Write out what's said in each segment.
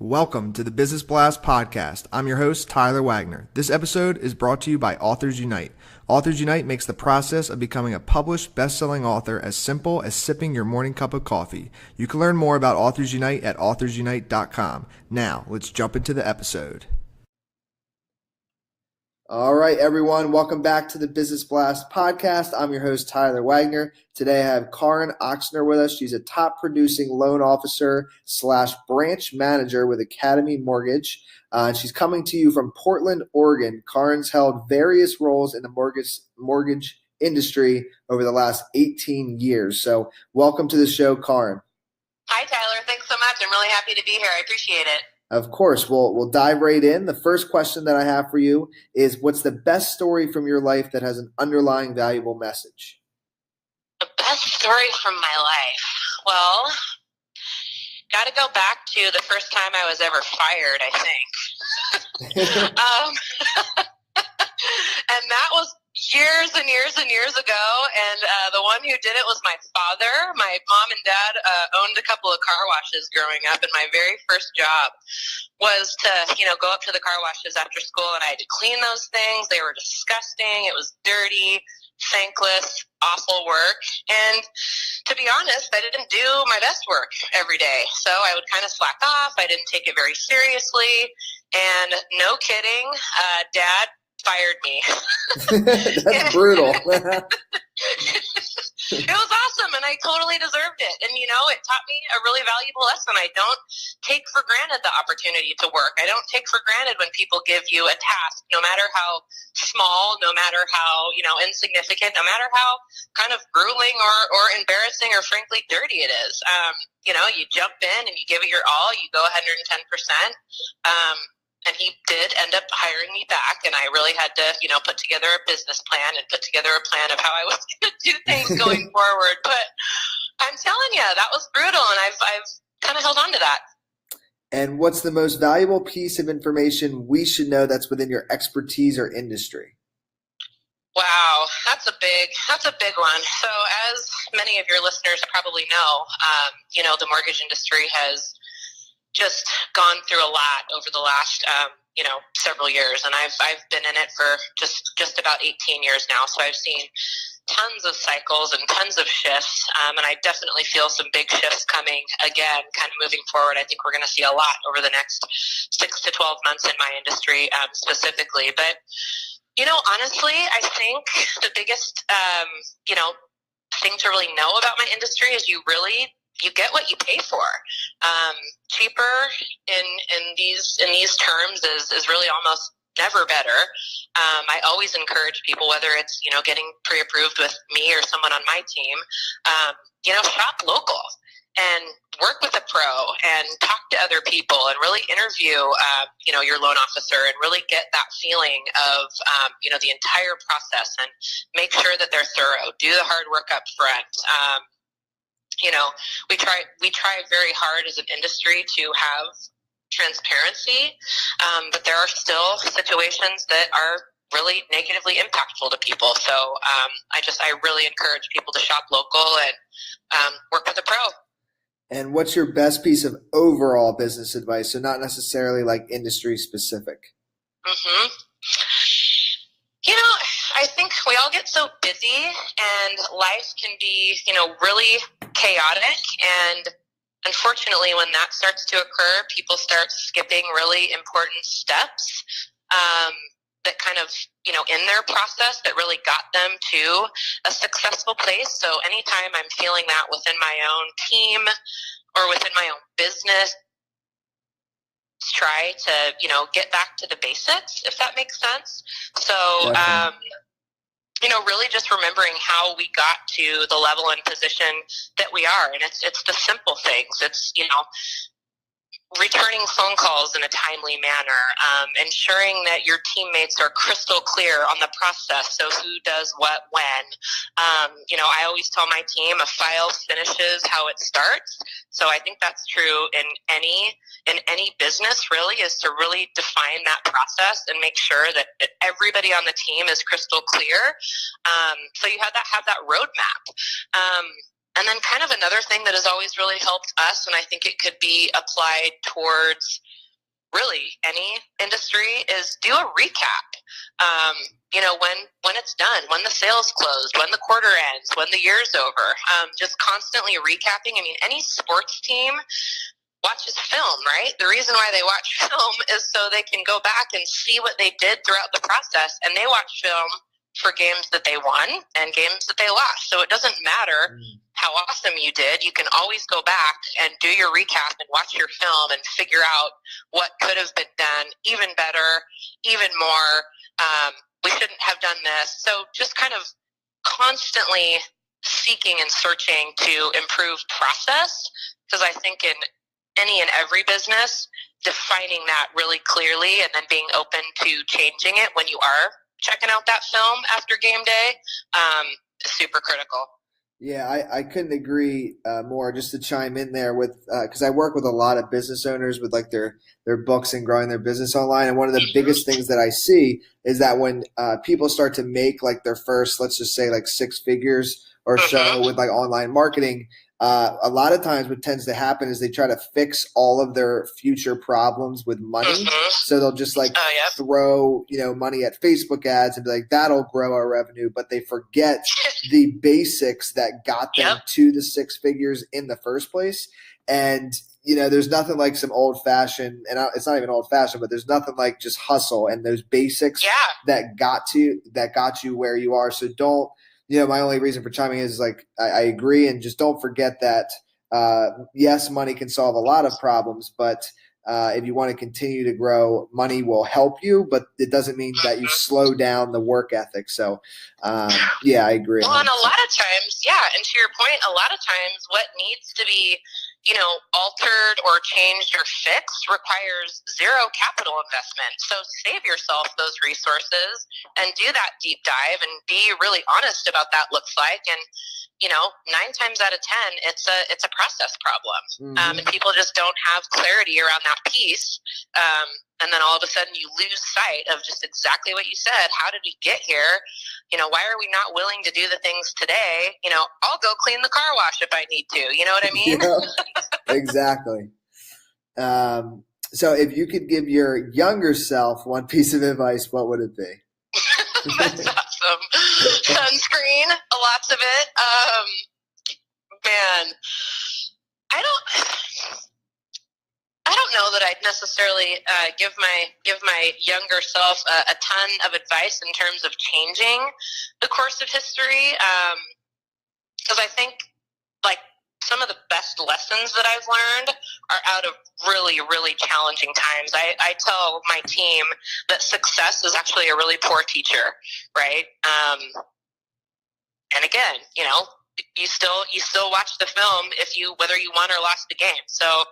Welcome to the Business Blast podcast. I'm your host, Tyler Wagner. This episode is brought to you by Authors Unite. Authors Unite makes the process of becoming a published, best-selling author as simple as sipping your morning cup of coffee. You can learn more about Authors Unite at authorsunite.com. Now, let's jump into the episode. All right, everyone. Welcome back to the Business Blast podcast. I'm your host, Tyler Wagner. Today I have Kahren Oxner with us. She's a top producing loan officer / branch manager with Academy Mortgage. She's coming to you from Portland, Oregon. Karen's held various roles in the mortgage industry over the last 18 years. So welcome to the show, Kahren. Hi, Tyler. Thanks so much. I'm really happy to be here. I appreciate it. Of course. We'll dive right in. The first question that I have for you is, what's the best story from your life that has an underlying valuable message? The best story from my life? Well, got to go back to the first time I was ever fired, I think. And that was years and years and years ago, and the one who did it was my father. My mom and dad owned a couple of car washes growing up, and my very first job was to, go up to the car washes after school, and I had to clean those things. They were disgusting. It was dirty, thankless, awful work, and to be honest, I didn't do my best work every day, so I would kind of slack off. I didn't take it very seriously, and no kidding, Dad fired me. That's brutal. It was awesome, and I totally deserved it. And, it taught me a really valuable lesson. I don't take for granted the opportunity to work. I don't take for granted when people give you a task, no matter how small, no matter how, insignificant, no matter how kind of grueling or embarrassing or frankly dirty it is. You jump in and you give it your all, you go 110%. And he did end up hiring me back, and I really had to, put together a business plan and put together a plan of how I was going to do things going forward. But I'm telling you, that was brutal, and I've kind of held on to that. And what's the most valuable piece of information we should know that's within your expertise or industry? Wow, that's a big one. So as many of your listeners probably know, the mortgage industry has just gone through a lot over the last, several years. And I've been in it for just about 18 years now. So I've seen tons of cycles and tons of shifts. And I definitely feel some big shifts coming again, kind of moving forward. I think we're going to see a lot over the next 6 to 12 months in my industry specifically. But, honestly, I think the biggest, thing to really know about my industry is you get what you pay for. Cheaper in these terms is really almost never better. I always encourage people, whether it's getting pre-approved with me or someone on my team, shop local and work with a pro and talk to other people and really interview your loan officer and really get that feeling of the entire process and make sure that they're thorough. Do the hard work up front. We try very hard as an industry to have transparency, but there are still situations that are really negatively impactful to people. So I really encourage people to shop local and work with a pro. And what's your best piece of overall business advice? So not necessarily like industry specific. Mm-hmm. I think we all get so busy and life can be, really chaotic. And unfortunately, when that starts to occur, people start skipping really important steps that kind of, in their process that really got them to a successful place. So anytime I'm feeling that within my own team or within my own business, try to, get back to the basics, if that makes sense. So, really just remembering how we got to the level and position that we are. And it's the simple things. It's, returning phone calls in a timely manner, ensuring that your teammates are crystal clear on the process. So who does what when? I always tell my team a file finishes how it starts. So I think that's true in any business, really, is to really define that process and make sure that everybody on the team is crystal clear. So you have that roadmap. And then kind of another thing that has always really helped us, and I think it could be applied towards really any industry, is do a recap. When it's done, when the sales closed, when the quarter ends, when the year's over, just constantly recapping. I mean, any sports team watches film, right? The reason why they watch film is so they can go back and see what they did throughout the process, and they watch film for games that they won and games that they lost. So it doesn't matter how awesome you did. You can always go back and do your recap and watch your film and figure out what could have been done even better, even more. We shouldn't have done this. So just kind of constantly seeking and searching to improve process, because I think in any and every business, defining that really clearly and then being open to changing it when you are checking out that film after game day, is super critical. Yeah, I couldn't agree more. Just to chime in there with, because I work with a lot of business owners with like their books and growing their business online. And one of the biggest things that I see is that when people start to make like their first, let's just say like 6 figures or so with like online marketing, a lot of times what tends to happen is they try to fix all of their future problems with money. So they'll just like throw, money at Facebook ads and be like, that'll grow our revenue. But they forget the basics that got them to the 6 figures in the first place. And, there's nothing like some old fashioned, and it's not even old fashioned, but there's nothing like just hustle and those basics that got you where you are. So don't, my only reason for chiming in is like, I agree. And just don't forget that, yes, money can solve a lot of problems, but if you want to continue to grow, money will help you, but it doesn't mean that you slow down the work ethic. So, I agree. Well, and a lot of times, and to your point, a lot of times what needs to be, altered or changed or fixed requires zero capital investment. So save yourself those resources and do that deep dive and be really honest about that looks like. And 9 times out of 10, it's a process problem. And people just don't have clarity around that piece. And then all of a sudden you lose sight of just exactly what you said. How did we get here? Why are we not willing to do the things today? I'll go clean the car wash if I need to. You know what I mean? Exactly. So if you could give your younger self one piece of advice, what would it be? That's awesome. Sunscreen, lots of it. Man, I don't know that I'd necessarily give my younger self a ton of advice in terms of changing the course of history, because I think like some of the best lessons that I've learned are out of really, really challenging times. I tell my team that success is actually a really poor teacher, right? And again, you still watch the film whether you won or lost the game. So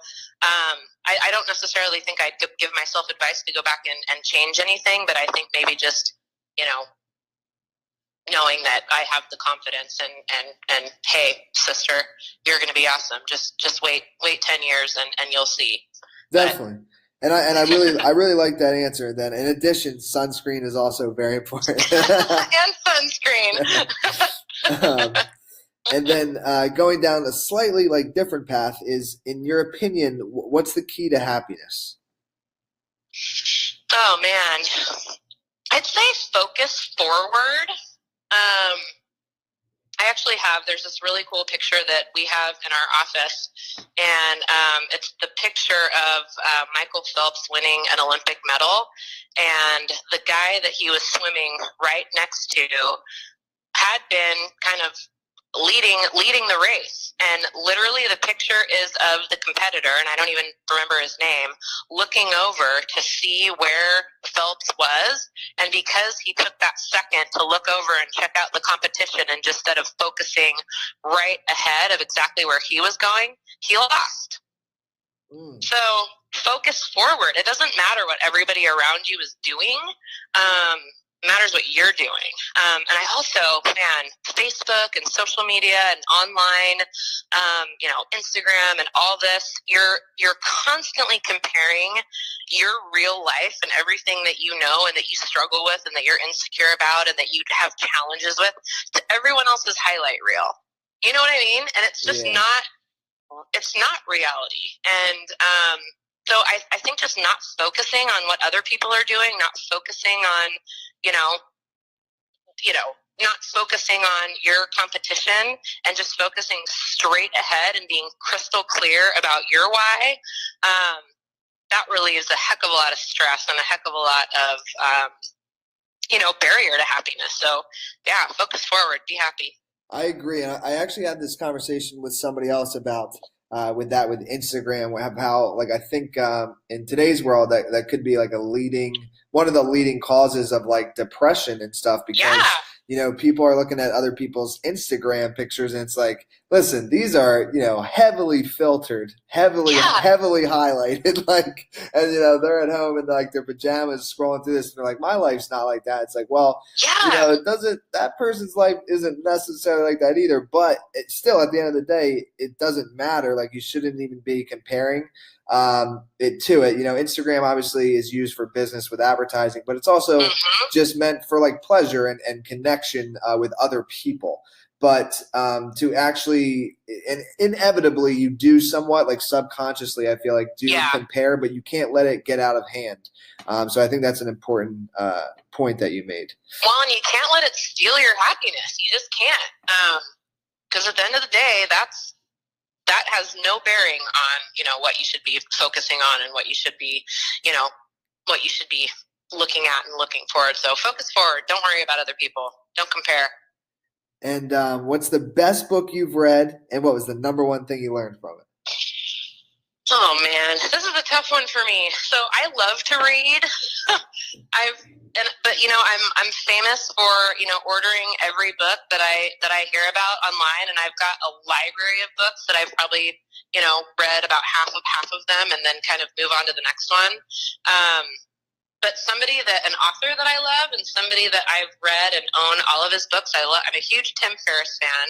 I don't necessarily think I'd give myself advice to go back and change anything, but I think maybe just knowing that I have the confidence and hey, sister, you're going to be awesome. Just wait 10 years and you'll see. Definitely. And I really like that answer. Then in addition, sunscreen is also very important. And sunscreen. And then going down a slightly like different path is, in your opinion, what's the key to happiness? Oh man, I'd say focus forward. I actually there's this really cool picture that we have in our office, and it's the picture of Michael Phelps winning an Olympic medal, and the guy that he was swimming right next to had been kind of leading the race, and literally the picture is of the competitor, and I don't even remember his name, looking over to see where Phelps was, and because he took that second to look over and check out the competition and just instead of focusing right ahead of exactly where he was going, he lost. So focus forward. It doesn't matter what everybody around you is doing. It matters what you're doing. And I also, Facebook and social media and online, Instagram and all this, you're constantly comparing your real life and everything that you know and that you struggle with and that you're insecure about and that you have challenges with to everyone else's highlight reel. You know what I mean? And it's just Yeah. not reality. And so I think just not focusing on what other people are doing, not focusing on, you know, not focusing on your competition and just focusing straight ahead and being crystal clear about your why, that relieves a heck of a lot of stress and a heck of a lot of, barrier to happiness. So yeah, focus forward, be happy. I agree. And I actually had this conversation with somebody else about with Instagram, how like I think in today's world that could be like one of the leading causes of like depression and stuff, because people are looking at other people's Instagram pictures and it's like, listen, these are heavily filtered, heavily highlighted, like, and they're at home in like their pajamas scrolling through this and they're like, my life's not like that. It's like, well, that person's life isn't necessarily like that either, but it's still, at the end of the day, it doesn't matter. Like, you shouldn't even be comparing it to it. Instagram obviously is used for business with advertising, but it's also just meant for like pleasure and connection with other people. But to actually, and inevitably you do somewhat, like subconsciously, I feel like compare, but you can't let it get out of hand. So I think that's an important point that you made. Well, and you can't let it steal your happiness. You just can't. Because at the end of the day, that has no bearing on, what you should be focusing on and what you should be, what you should be looking at and looking forward. So focus forward. Don't worry about other people. Don't compare. And what's the best book you've read, and what was the number one thing you learned from it? Oh man, this is a tough one for me. So I love to read. But I'm famous for ordering every book that I hear about online, and I've got a library of books that I've probably read about half of them, and then kind of move on to the next one. But an author that I love, and somebody that I've read and own all of his books, I'm a huge Tim Ferriss fan.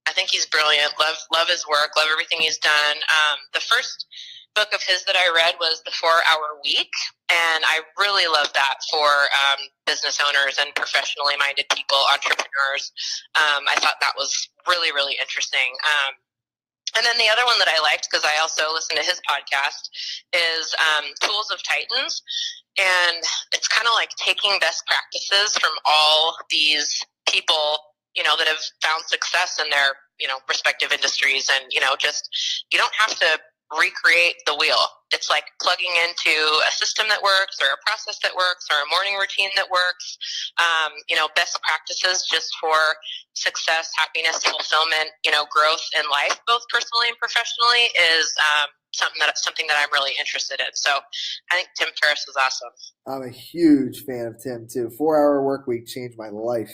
I think he's brilliant. Love his work. Love everything he's done. The first book of his that I read was The 4-Hour Week, and I really love that for business owners and professionally minded people, entrepreneurs. I thought that was really, really interesting. And then the other one that I liked, because I also listen to his podcast, is Tools of Titans. And it's kind of like taking best practices from all these people, that have found success in their, respective industries. And, just, you don't have to recreate the wheel. It's like plugging into a system that works, or a process that works, or a morning routine that works. Best practices just for success, happiness, fulfillment, growth in life, both personally and professionally, is something that I'm really interested in. So I think Tim Ferriss was awesome. I'm a huge fan of Tim too. 4-Hour Work Week changed my life.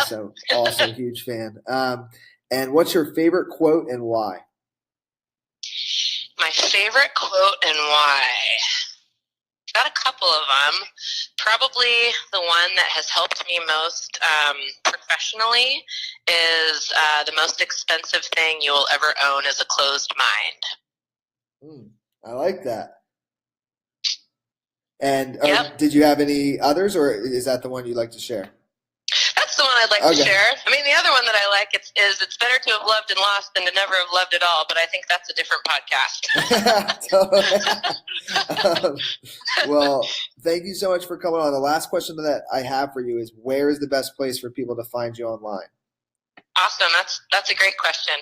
So also a huge fan. And what's your favorite quote and why? My favorite quote and why? Got a couple of them. Probably the one that has helped me most professionally is the most expensive thing you will ever own is a closed mind. I like that. And did you have any others, or is that the one you'd like to share? That's the one I'd like to share. I mean, the other one that I like is it's better to have loved and lost than to never have loved at all, but I think that's a different podcast. Well, thank you so much for coming on. The last question that I have for you is, where is the best place for people to find you online? Awesome. That's a great question.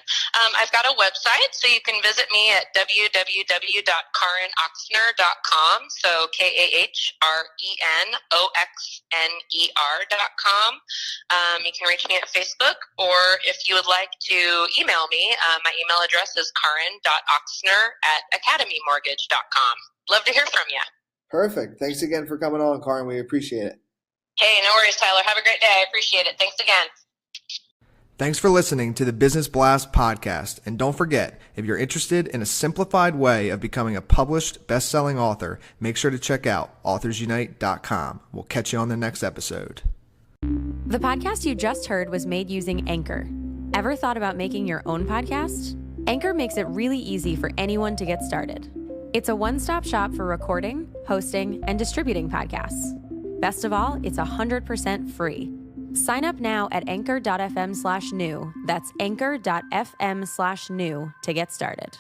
I've got a website, so you can visit me at www.karenoxner.com. So KAHRENOXNER.com. You can reach me at Facebook, or if you would like to email me, my email address is karen.oxner@academymortgage.com. Love to hear from you. Perfect. Thanks again for coming on, Kahren. We appreciate it. Hey, no worries, Tyler. Have a great day. I appreciate it. Thanks again. Thanks for listening to the Business Blast podcast. And don't forget, if you're interested in a simplified way of becoming a published best-selling author, make sure to check out authorsunite.com. We'll catch you on the next episode. The podcast you just heard was made using Anchor. Ever thought about making your own podcast? Anchor makes it really easy for anyone to get started. It's a one-stop shop for recording, hosting, and distributing podcasts. Best of all, it's 100% free. Sign up now at anchor.fm/new. That's anchor.fm/new to get started.